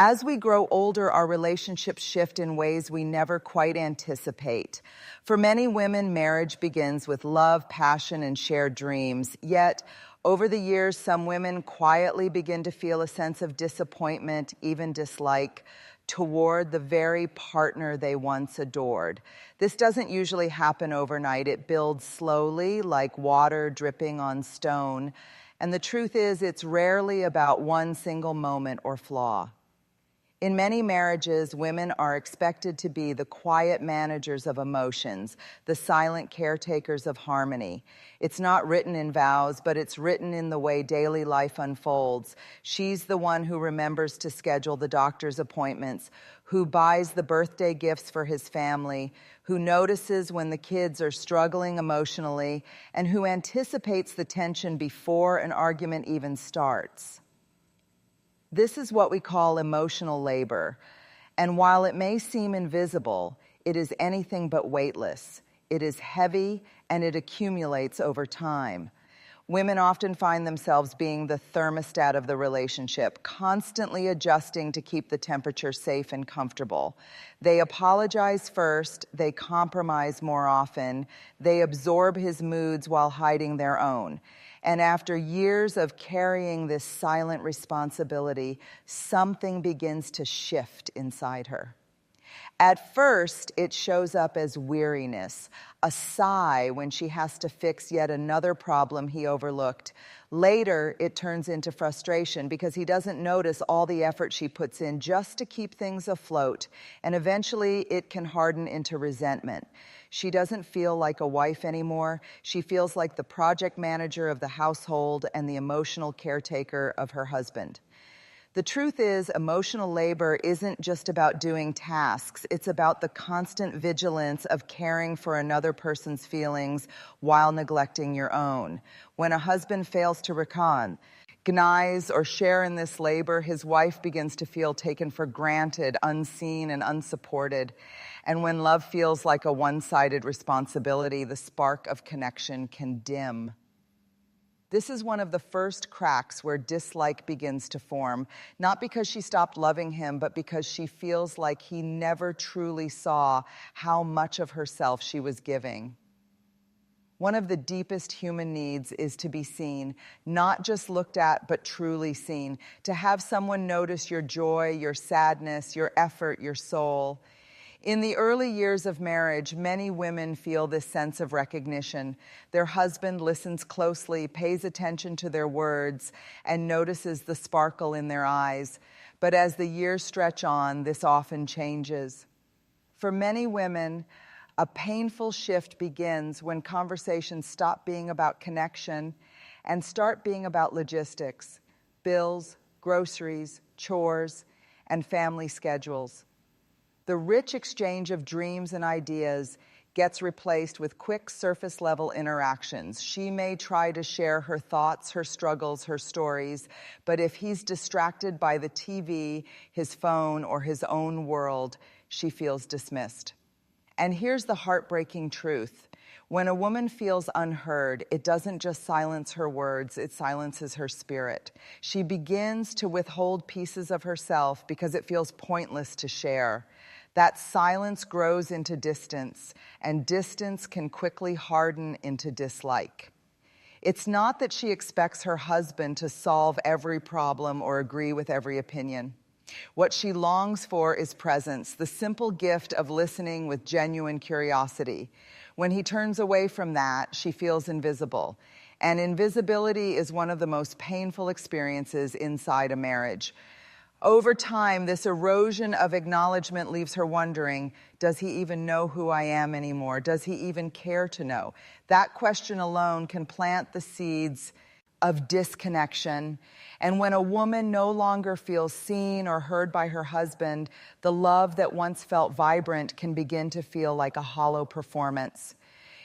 As we grow older, our relationships shift in ways we never quite anticipate. For many women, marriage begins with love, passion, and shared dreams. Yet, over the years, some women quietly begin to feel a sense of disappointment, even dislike, toward the very partner they once adored. This doesn't usually happen overnight. It builds slowly, like water dripping on stone. And the truth is, it's rarely about one single moment or flaw. In many marriages, women are expected to be the quiet managers of emotions, the silent caretakers of harmony. It's not written in vows, but it's written in the way daily life unfolds. She's the one who remembers to schedule the doctor's appointments, who buys the birthday gifts for his family, who notices when the kids are struggling emotionally, and who anticipates the tension before an argument even starts. This is what we call emotional labor, and while it may seem invisible, it is anything but weightless. It is heavy, and it accumulates over time. Women often find themselves being the thermostat of the relationship, constantly adjusting to keep the temperature safe and comfortable. They apologize first, they compromise more often, they absorb his moods while hiding their own. And after years of carrying this silent responsibility, something begins to shift inside her. At first, it shows up as weariness, a sigh when she has to fix yet another problem he overlooked. Later, it turns into frustration because he doesn't notice all the effort she puts in just to keep things afloat, and eventually it can harden into resentment. She doesn't feel like a wife anymore. She feels like the project manager of the household and the emotional caretaker of her husband. The truth is, emotional labor isn't just about doing tasks. It's about the constant vigilance of caring for another person's feelings while neglecting your own. When a husband fails to recognize or share in this labor, his wife begins to feel taken for granted, unseen, and unsupported. And when love feels like a one-sided responsibility, the spark of connection can dim. This is one of the first cracks where dislike begins to form, not because she stopped loving him, but because she feels like he never truly saw how much of herself she was giving. One of the deepest human needs is to be seen, not just looked at, but truly seen. To have someone notice your joy, your sadness, your effort, your soul. In the early years of marriage, many women feel this sense of recognition. Their husband listens closely, pays attention to their words, and notices the sparkle in their eyes. But as the years stretch on, this often changes. For many women, a painful shift begins when conversations stop being about connection and start being about logistics, bills, groceries, chores, and family schedules. The rich exchange of dreams and ideas gets replaced with quick surface-level interactions. She may try to share her thoughts, her struggles, her stories, but if he's distracted by the TV, his phone, or his own world, she feels dismissed. And here's the heartbreaking truth. When a woman feels unheard, it doesn't just silence her words, it silences her spirit. She begins to withhold pieces of herself because it feels pointless to share. That silence grows into distance, and distance can quickly harden into dislike. It's not that she expects her husband to solve every problem or agree with every opinion. What she longs for is presence, the simple gift of listening with genuine curiosity. When he turns away from that, she feels invisible. And invisibility is one of the most painful experiences inside a marriage. Over time, this erosion of acknowledgement leaves her wondering, does he even know who I am anymore? Does he even care to know? That question alone can plant the seeds of disconnection. And when a woman no longer feels seen or heard by her husband, the love that once felt vibrant can begin to feel like a hollow performance.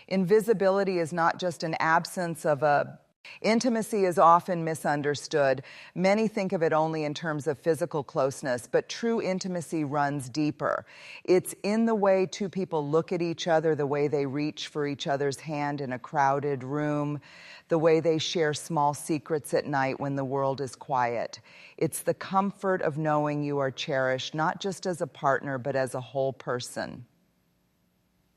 Invisibility is not just an absence of a Intimacy is often misunderstood. Many think of it only in terms of physical closeness, but true intimacy runs deeper. It's in the way two people look at each other, the way they reach for each other's hand in a crowded room, the way they share small secrets at night when the world is quiet. It's the comfort of knowing you are cherished, not just as a partner, but as a whole person.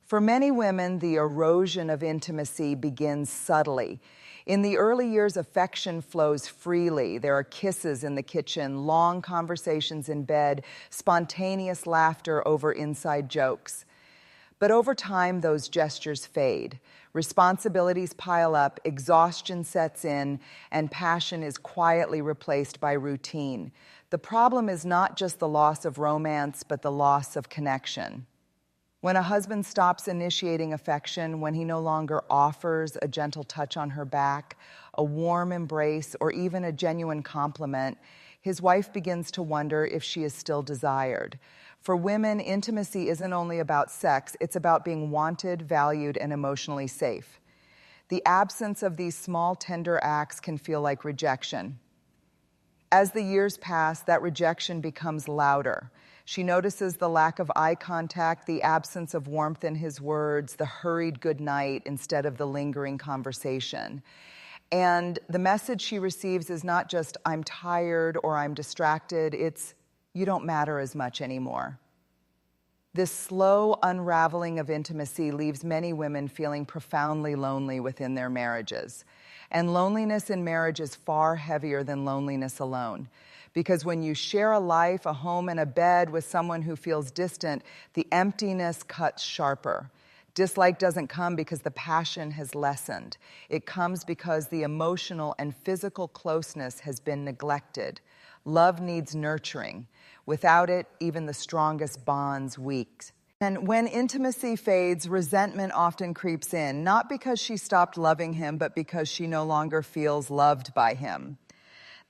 For many women, the erosion of intimacy begins subtly. In the early years, affection flows freely. There are kisses in the kitchen, long conversations in bed, spontaneous laughter over inside jokes. But over time, those gestures fade. Responsibilities pile up, exhaustion sets in, and passion is quietly replaced by routine. The problem is not just the loss of romance, but the loss of connection. When a husband stops initiating affection, when he no longer offers a gentle touch on her back, a warm embrace, or even a genuine compliment, his wife begins to wonder if she is still desired. For women, intimacy isn't only about sex, it's about being wanted, valued, and emotionally safe. The absence of these small, tender acts can feel like rejection. As the years pass, that rejection becomes louder. She notices the lack of eye contact, the absence of warmth in his words, the hurried goodnight instead of the lingering conversation. And the message she receives is not just, I'm tired or I'm distracted, it's, you don't matter as much anymore. This slow unraveling of intimacy leaves many women feeling profoundly lonely within their marriages. And loneliness in marriage is far heavier than loneliness alone. Because when you share a life, a home, and a bed with someone who feels distant, the emptiness cuts sharper. Dislike doesn't come because the passion has lessened. It comes because the emotional and physical closeness has been neglected. Love needs nurturing. Without it, even the strongest bonds weak. And when intimacy fades, resentment often creeps in, not because she stopped loving him, but because she no longer feels loved by him.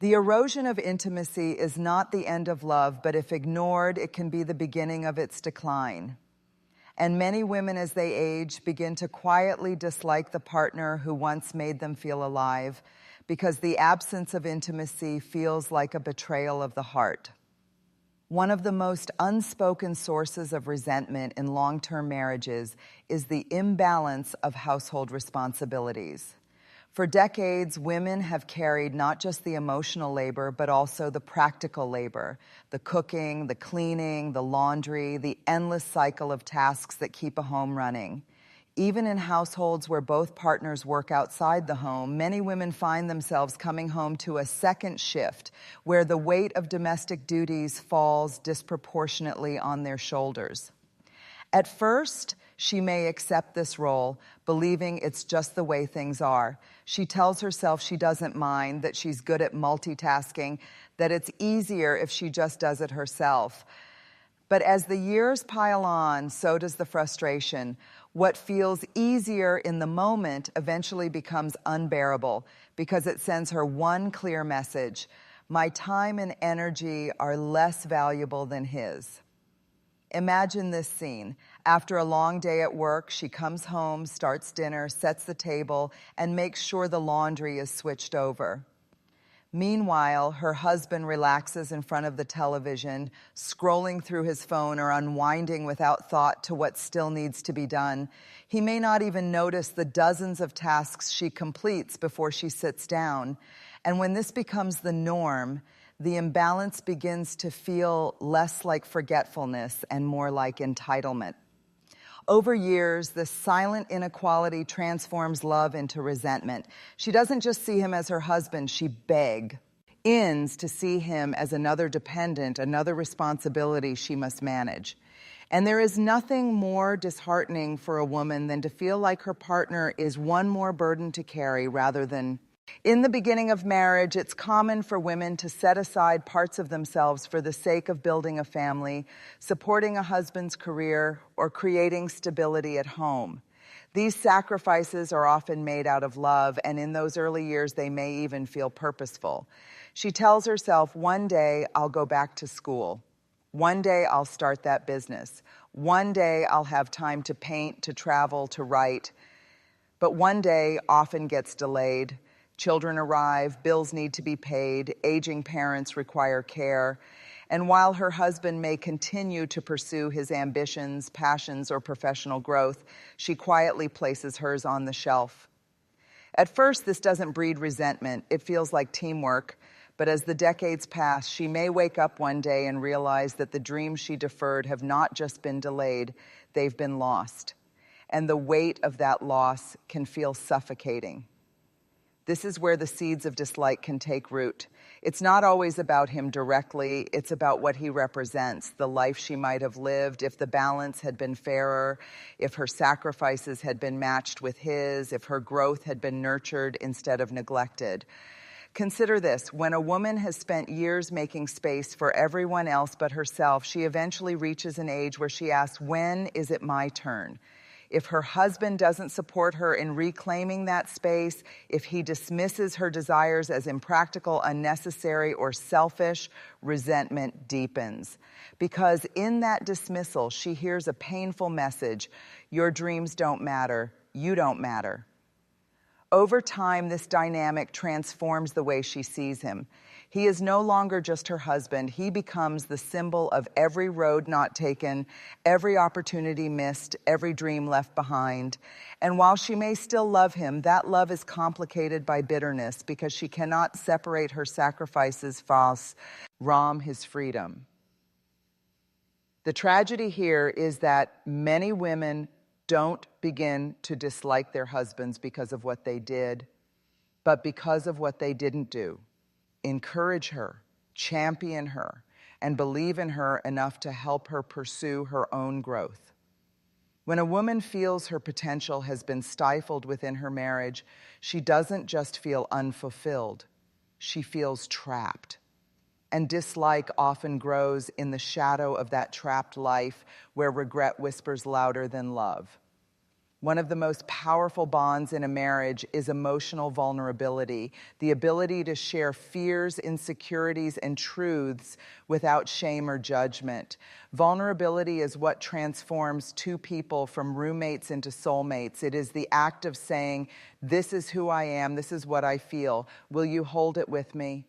The erosion of intimacy is not the end of love, but if ignored, it can be the beginning of its decline. And many women, as they age, begin to quietly dislike the partner who once made them feel alive, because the absence of intimacy feels like a betrayal of the heart. One of the most unspoken sources of resentment in long-term marriages is the imbalance of household responsibilities. For decades, women have carried not just the emotional labor, but also the practical labor, the cooking, the cleaning, the laundry, the endless cycle of tasks that keep a home running. Even in households where both partners work outside the home, many women find themselves coming home to a second shift where the weight of domestic duties falls disproportionately on their shoulders. At first, she may accept this role, believing it's just the way things are. She tells herself she doesn't mind, that she's good at multitasking, that it's easier if she just does it herself. But as the years pile on, so does the frustration. What feels easier in the moment eventually becomes unbearable because it sends her one clear message: my time and energy are less valuable than his. Imagine this scene. After a long day at work, she comes home, starts dinner, sets the table, and makes sure the laundry is switched over. Meanwhile, her husband relaxes in front of the television, scrolling through his phone or unwinding without thought to what still needs to be done. He may not even notice the dozens of tasks she completes before she sits down. And when this becomes the norm, the imbalance begins to feel less like forgetfulness and more like entitlement. Over years, this silent inequality transforms love into resentment. She doesn't just see him as her husband, she begins to see him as another dependent, another responsibility she must manage. And there is nothing more disheartening for a woman than to feel like her partner is one more burden to carry rather than. In the beginning of marriage, it's common for women to set aside parts of themselves for the sake of building a family, supporting a husband's career, or creating stability at home. These sacrifices are often made out of love, and in those early years, they may even feel purposeful. She tells herself, one day I'll go back to school. One day I'll start that business. One day I'll have time to paint, to travel, to write. But one day often gets delayed. Children arrive, bills need to be paid, aging parents require care. And while her husband may continue to pursue his ambitions, passions, or professional growth, she quietly places hers on the shelf. At first, this doesn't breed resentment. It feels like teamwork. But as the decades pass, she may wake up one day and realize that the dreams she deferred have not just been delayed, they've been lost. And the weight of that loss can feel suffocating. This is where the seeds of dislike can take root. It's not always about him directly, it's about what he represents, the life she might have lived, if the balance had been fairer, if her sacrifices had been matched with his, if her growth had been nurtured instead of neglected. Consider this: when a woman has spent years making space for everyone else but herself, she eventually reaches an age where she asks, when is it my turn? If her husband doesn't support her in reclaiming that space, if he dismisses her desires as impractical, unnecessary, or selfish, resentment deepens. Because in that dismissal, she hears a painful message: your dreams don't matter, you don't matter. Over time, this dynamic transforms the way she sees him. He is no longer just her husband. He becomes the symbol of every road not taken, every opportunity missed, every dream left behind. And while she may still love him, that love is complicated by bitterness because she cannot separate her sacrifices from his freedom. The tragedy here is that many women don't begin to dislike their husbands because of what they did, but because of what they didn't do. Encourage her, champion her, and believe in her enough to help her pursue her own growth. When a woman feels her potential has been stifled within her marriage, she doesn't just feel unfulfilled, she feels trapped. And dislike often grows in the shadow of that trapped life where regret whispers louder than love. One of the most powerful bonds in a marriage is emotional vulnerability, the ability to share fears, insecurities, and truths without shame or judgment. Vulnerability is what transforms two people from roommates into soulmates. It is the act of saying, this is who I am, this is what I feel. Will you hold it with me?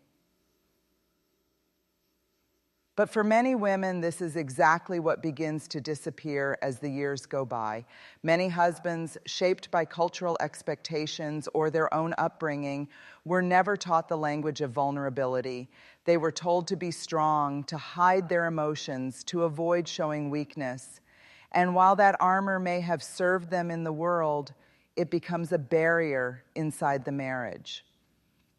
But for many women, this is exactly what begins to disappear as the years go by. Many husbands, shaped by cultural expectations or their own upbringing, were never taught the language of vulnerability. They were told to be strong, to hide their emotions, to avoid showing weakness. And while that armor may have served them in the world, it becomes a barrier inside the marriage.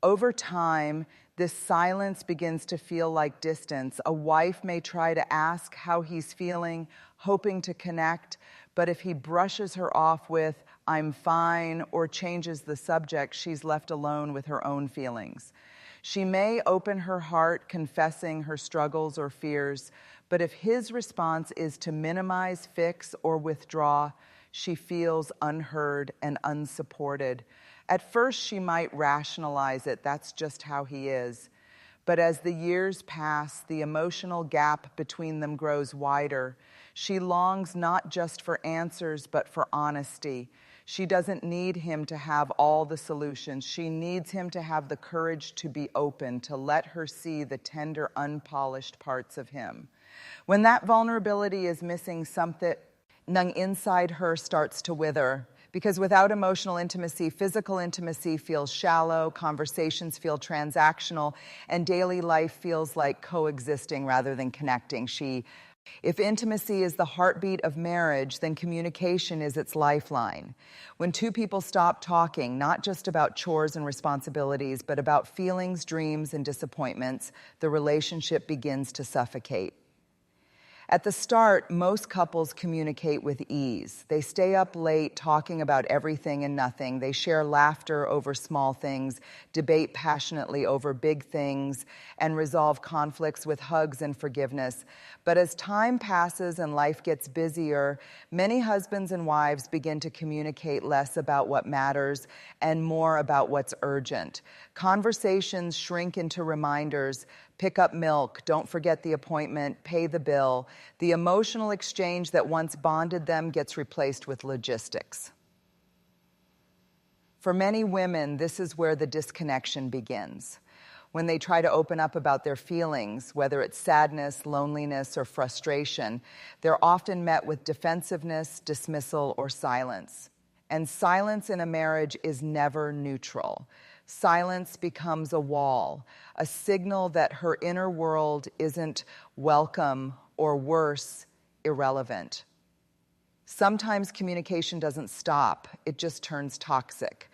Over time, this silence begins to feel like distance. A wife may try to ask how he's feeling, hoping to connect, but if he brushes her off with, I'm fine, or changes the subject, she's left alone with her own feelings. She may open her heart, confessing her struggles or fears, but if his response is to minimize, fix, or withdraw, she feels unheard and unsupported. At first, she might rationalize it, that's just how he is. But as the years pass, the emotional gap between them grows wider. She longs not just for answers, but for honesty. She doesn't need him to have all the solutions. She needs him to have the courage to be open, to let her see the tender, unpolished parts of him. When that vulnerability is missing, something inside her starts to wither. Because without emotional intimacy, physical intimacy feels shallow, conversations feel transactional, and daily life feels like coexisting rather than connecting. If intimacy is the heartbeat of marriage, then communication is its lifeline. When two people stop talking, not just about chores and responsibilities, but about feelings, dreams, and disappointments, the relationship begins to suffocate. At the start, most couples communicate with ease. They stay up late talking about everything and nothing. They share laughter over small things, debate passionately over big things, and resolve conflicts with hugs and forgiveness. But as time passes and life gets busier, many husbands and wives begin to communicate less about what matters and more about what's urgent. Conversations shrink into reminders: pick up milk, don't forget the appointment, pay the bill. The emotional exchange that once bonded them gets replaced with logistics. For many women, this is where the disconnection begins. When they try to open up about their feelings, whether it's sadness, loneliness, or frustration, they're often met with defensiveness, dismissal, or silence. And silence in a marriage is never neutral. Silence becomes a wall, a signal that her inner world isn't welcome or worse, irrelevant. Sometimes communication doesn't stop, it just turns toxic.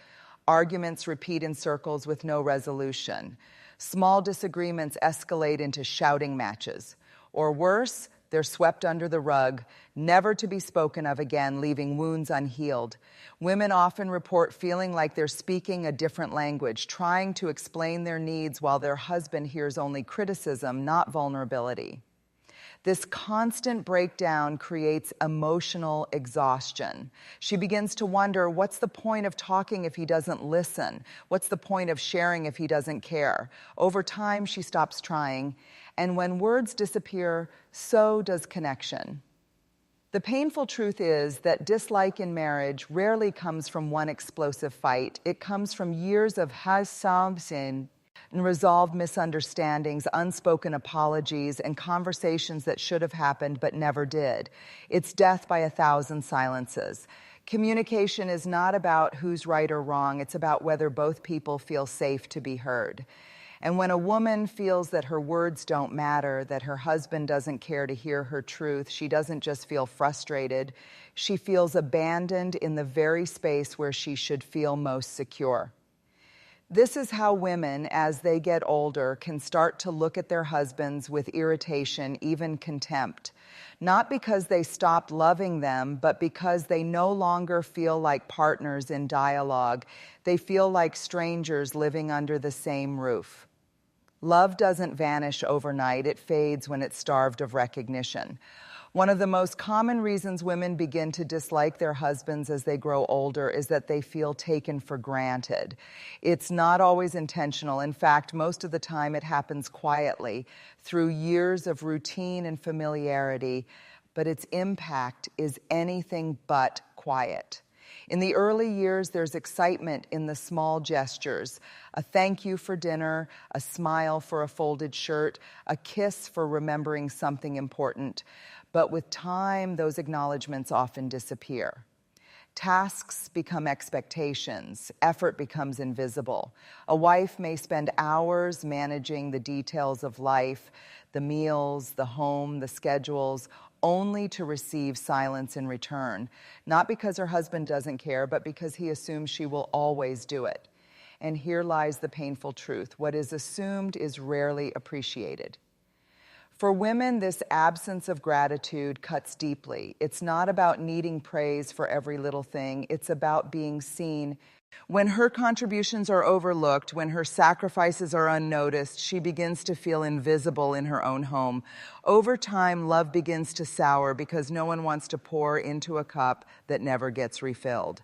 Arguments repeat in circles with no resolution. Small disagreements escalate into shouting matches. Or worse, they're swept under the rug, never to be spoken of again, leaving wounds unhealed. Women often report feeling like they're speaking a different language, trying to explain their needs while their husband hears only criticism, not vulnerability. This constant breakdown creates emotional exhaustion. She begins to wonder, what's the point of talking if he doesn't listen? What's the point of sharing if he doesn't care? Over time, she stops trying, and when words disappear, so does connection. The painful truth is that dislike in marriage rarely comes from one explosive fight. It comes from years of unresolved misunderstandings, unspoken apologies, and conversations that should have happened but never did. It's death by 1,000 silences. Communication is not about who's right or wrong. It's about whether both people feel safe to be heard. And when a woman feels that her words don't matter, that her husband doesn't care to hear her truth, she doesn't just feel frustrated, she feels abandoned in the very space where she should feel most secure. This is how women, as they get older, can start to look at their husbands with irritation, even contempt. Not because they stopped loving them, but because they no longer feel like partners in dialogue. They feel like strangers living under the same roof. Love doesn't vanish overnight. It fades when it's starved of recognition. One of the most common reasons women begin to dislike their husbands as they grow older is that they feel taken for granted. It's not always intentional. In fact, most of the time it happens quietly through years of routine and familiarity, but its impact is anything but quiet. In the early years, there's excitement in the small gestures, a thank you for dinner, a smile for a folded shirt, a kiss for remembering something important. But with time, those acknowledgments often disappear. Tasks become expectations. Effort becomes invisible. A wife may spend hours managing the details of life, the meals, the home, the schedules, only to receive silence in return. Not because her husband doesn't care, but because he assumes she will always do it. And here lies the painful truth. What is assumed is rarely appreciated. For women, this absence of gratitude cuts deeply. It's not about needing praise for every little thing. It's about being seen. When her contributions are overlooked, when her sacrifices are unnoticed, she begins to feel invisible in her own home. Over time, love begins to sour because no one wants to pour into a cup that never gets refilled.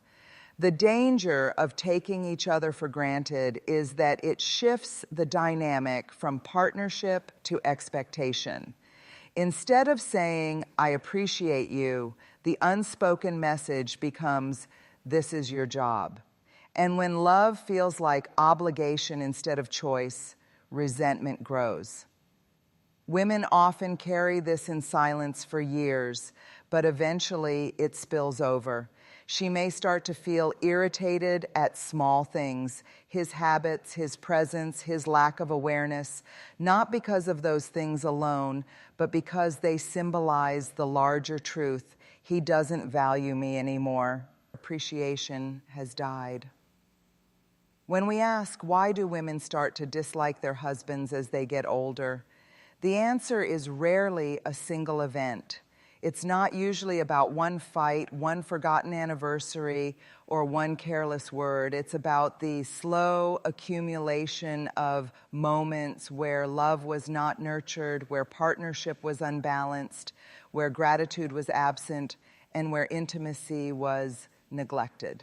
The danger of taking each other for granted is that it shifts the dynamic from partnership to expectation. Instead of saying, I appreciate you, the unspoken message becomes, this is your job. And when love feels like obligation instead of choice, resentment grows. Women often carry this in silence for years, but eventually it spills over. She may start to feel irritated at small things, his habits, his presence, his lack of awareness, not because of those things alone, but because they symbolize the larger truth. He doesn't value me anymore. Appreciation has died. When we ask, why do women start to dislike their husbands as they get older? The answer is rarely a single event. It's not usually about one fight, one forgotten anniversary, or one careless word. It's about the slow accumulation of moments where love was not nurtured, where partnership was unbalanced, where gratitude was absent, and where intimacy was neglected.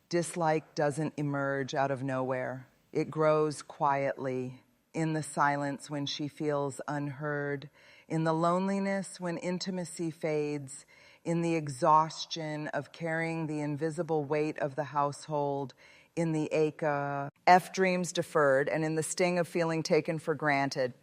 Dislike doesn't emerge out of nowhere. It grows quietly, in the silence when she feels unheard, in the loneliness when intimacy fades, in the exhaustion of carrying the invisible weight of the household, in the ache of dreams deferred, and in the sting of feeling taken for granted.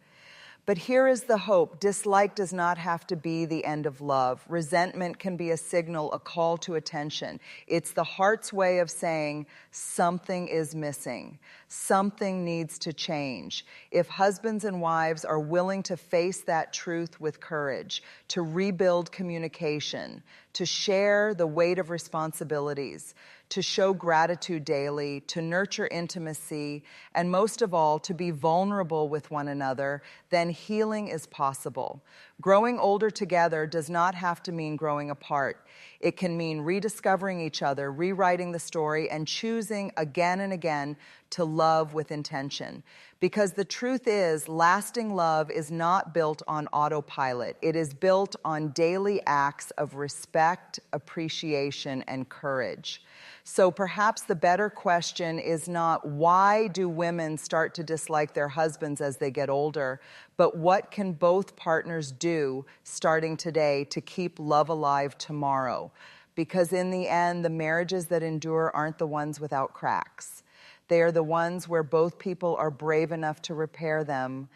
But here is the hope. Dislike does not have to be the end of love. Resentment can be a signal, a call to attention. It's the heart's way of saying something is missing. Something needs to change. If husbands and wives are willing to face that truth with courage, to rebuild communication, to share the weight of responsibilities, to show gratitude daily, to nurture intimacy, and most of all, to be vulnerable with one another, then healing is possible. Growing older together does not have to mean growing apart. It can mean rediscovering each other, rewriting the story, and choosing again and again to love with intention. Because the truth is, lasting love is not built on autopilot. It is built on daily acts of respect, appreciation, and courage. So perhaps the better question is not why do women start to dislike their husbands as they get older, but what can both partners do starting today to keep love alive tomorrow? Because in the end, the marriages that endure aren't the ones without cracks. They are the ones where both people are brave enough to repair them,